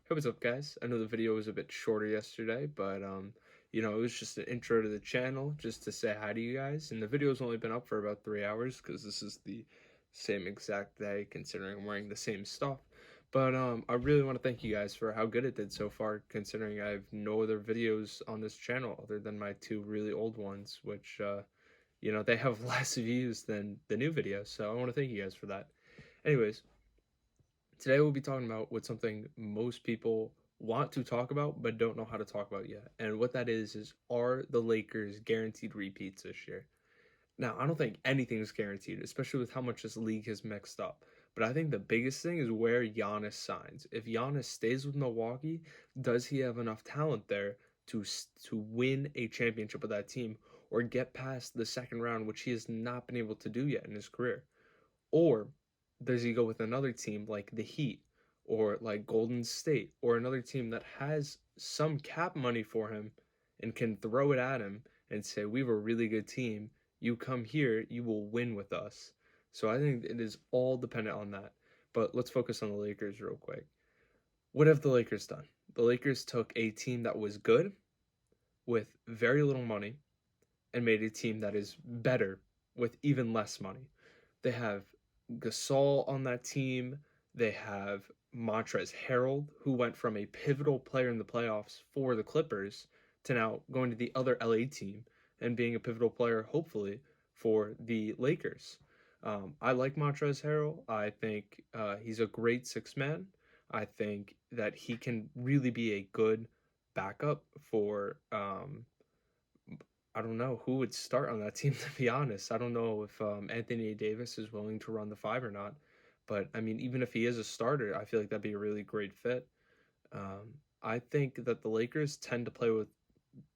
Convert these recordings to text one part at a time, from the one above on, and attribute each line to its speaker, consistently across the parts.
Speaker 1: Hey, what's up, guys? I know the video was a bit shorter yesterday, but it was just an intro to the channel just to say hi to you guys. And the video's only been up for about 3 hours because this is the same exact day, considering I'm wearing the same stuff. But I really want to thank you guys for how good it did so far, considering I have no other videos on this channel other than my two really old ones, which they have less views than the new videos. So I want to thank you guys for that. Anyways, today we'll be talking about what something most people want to talk about but don't know how to talk about yet. And what that is are the Lakers guaranteed repeats this year? Now, I don't think anything's guaranteed, especially with how much this league has mixed up. But I think the biggest thing is where Giannis signs. If Giannis stays with Milwaukee, does he have enough talent there to win a championship with that team or get past the second round, which he has not been able to do yet in his career? Or does he go with another team like the Heat or like Golden State or another team that has some cap money for him and can throw it at him and say, "We have a really good team. You come here, you will win with us." So I think it is all dependent on that. But let's focus on the Lakers real quick. What have the Lakers done? The Lakers took a team that was good with very little money and made a team that is better with even less money. They have Gasol on that team. They have Montrezl Harrell, who went from a pivotal player in the playoffs for the Clippers to now going to the other LA team and being a pivotal player, hopefully, for the Lakers. I like Montrezl Harrell. I think he's a great six man. I think that he can really be a good backup for I don't know who would start on that team, to be honest. I don't know if Anthony Davis is willing to run the five or not. But I mean, even if he is a starter, I feel like that'd be a really great fit. I think that the Lakers tend to play with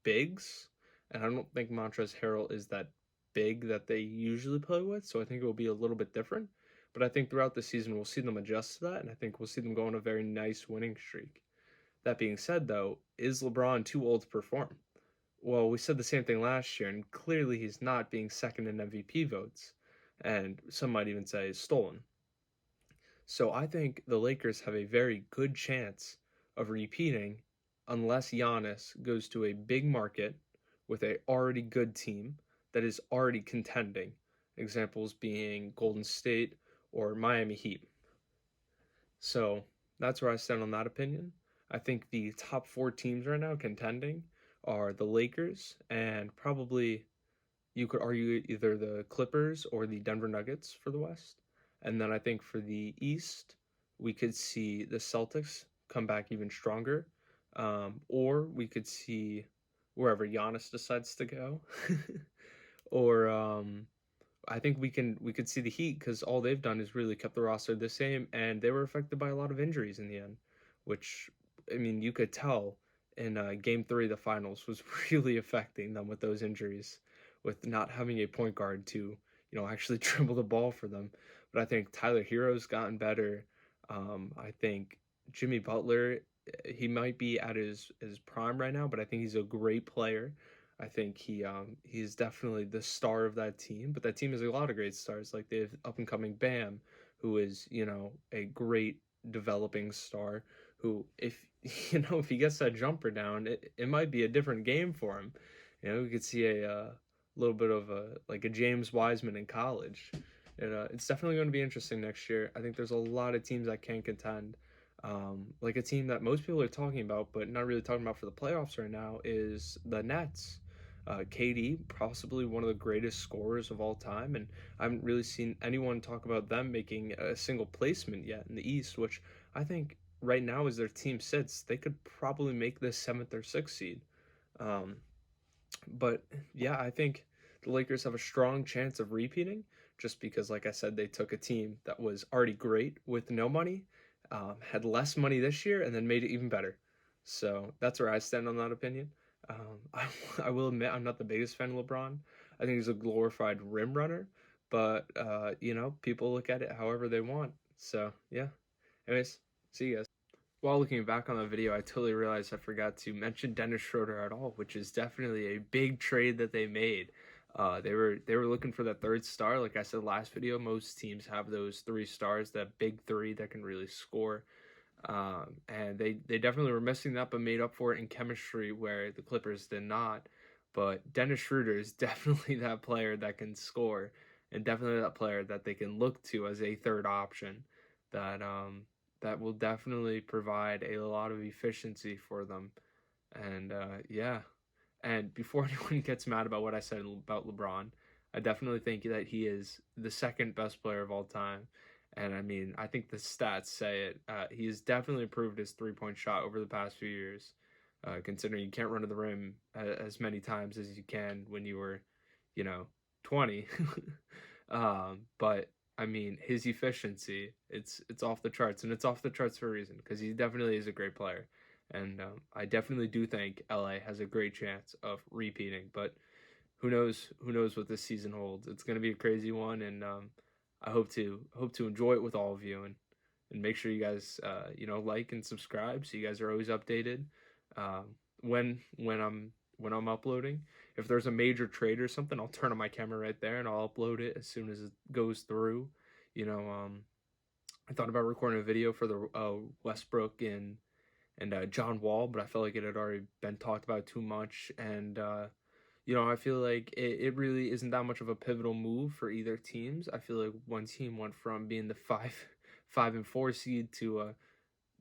Speaker 1: bigs, and I don't think Montrezl Harrell is that big that they usually play with. So I think it will be a little bit different. But I think throughout the season, we'll see them adjust to that, and I think we'll see them go on a very nice winning streak. That being said, though, is LeBron too old to perform? Well, we said the same thing last year, and clearly he's not being second in MVP votes, and some might even say stolen. So I think the Lakers have a very good chance of repeating unless Giannis goes to a big market with a already good team that is already contending. Examples being Golden State or Miami Heat. So that's where I stand on that opinion. I think the top four teams right now contending are the Lakers and probably you could argue either the Clippers or the Denver Nuggets for the West. And then I think for the East, we could see the Celtics come back even stronger. Or we could see wherever Giannis decides to go. or I think we could see the Heat because all they've done is really kept the roster the same, and they were affected by a lot of injuries in the end, which I mean you could tell in Game Three of the finals was really affecting them with those injuries, with not having a point guard to actually dribble the ball for them. But I think Tyler Hero's gotten better. I think Jimmy Butler, he might be at his prime right now, but I think he's a great player. I think he's definitely the star of that team, but that team has a lot of great stars. Like they have up and coming Bam, who is a great developing star. Who, if if he gets that jumper down, it might be a different game for him. We could see a little bit of a James Wiseman in college. It's definitely going to be interesting next year. I think there's a lot of teams that can contend. Like a team that most people are talking about, but not really talking about for the playoffs right now, is the Nets. KD, possibly one of the greatest scorers of all time, and I haven't really seen anyone talk about them making a single placement yet in the East, which I think right now as their team sits, they could probably make the seventh or sixth seed. Um, but yeah, I think the Lakers have a strong chance of repeating just because, like I said, they took a team that was already great with no money, had less money this year, and then made it even better. So that's where I stand on that opinion. I will admit I'm not the biggest fan of LeBron. I think he's a glorified rim runner, but people look at it however they want. So yeah. Anyways, see you guys. While looking back on the video, I totally realized I forgot to mention Dennis Schroeder at all, which is definitely a big trade that they made. They were looking for that third star. Like I said last video, most teams have those three stars, that big three that can really score. And they definitely were missing that, but made up for it in chemistry where the Clippers did not. But Dennis Schroeder is definitely that player that can score, and definitely that player that they can look to as a third option. That that will definitely provide a lot of efficiency for them. And yeah, and before anyone gets mad about what I said about LeBron, I definitely think that he is the second best player of all time. And I mean, I think the stats say it. He has definitely improved his 3 point shot over the past few years, considering you can't run to the rim as many times as you can when you were, you know, 20. But I mean, his efficiency, it's off the charts, and it's off the charts for a reason because he definitely is a great player. And I definitely do think LA has a great chance of repeating, but who knows? Who knows what this season holds? It's going to be a crazy one, and I hope to enjoy it with all of you, and make sure you guys like and subscribe so you guys are always updated when I'm uploading. If there's a major trade or something, I'll turn on my camera right there and I'll upload it as soon as it goes through. You know, I thought about recording a video for the Westbrook and John Wall, but I felt like it had already been talked about too much. And, I feel like it really isn't that much of a pivotal move for either teams. I feel like one team went from being the five and four seed to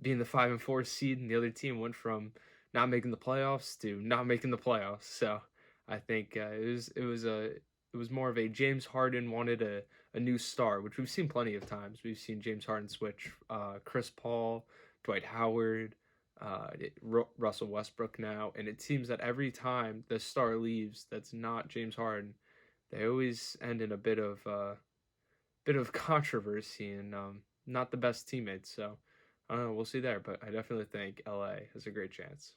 Speaker 1: being the 5 and 4 seed, and the other team went from not making the playoffs to not making the playoffs. So I think it was more of a James Harden wanted a new star, which we've seen plenty of times. We've seen James Harden switch Chris Paul, Dwight Howard, Russell Westbrook now, and it seems that every time the star leaves, that's not James Harden, they always end in a bit of controversy and not the best teammates. So I don't know, we'll see there, but I definitely think LA has a great chance.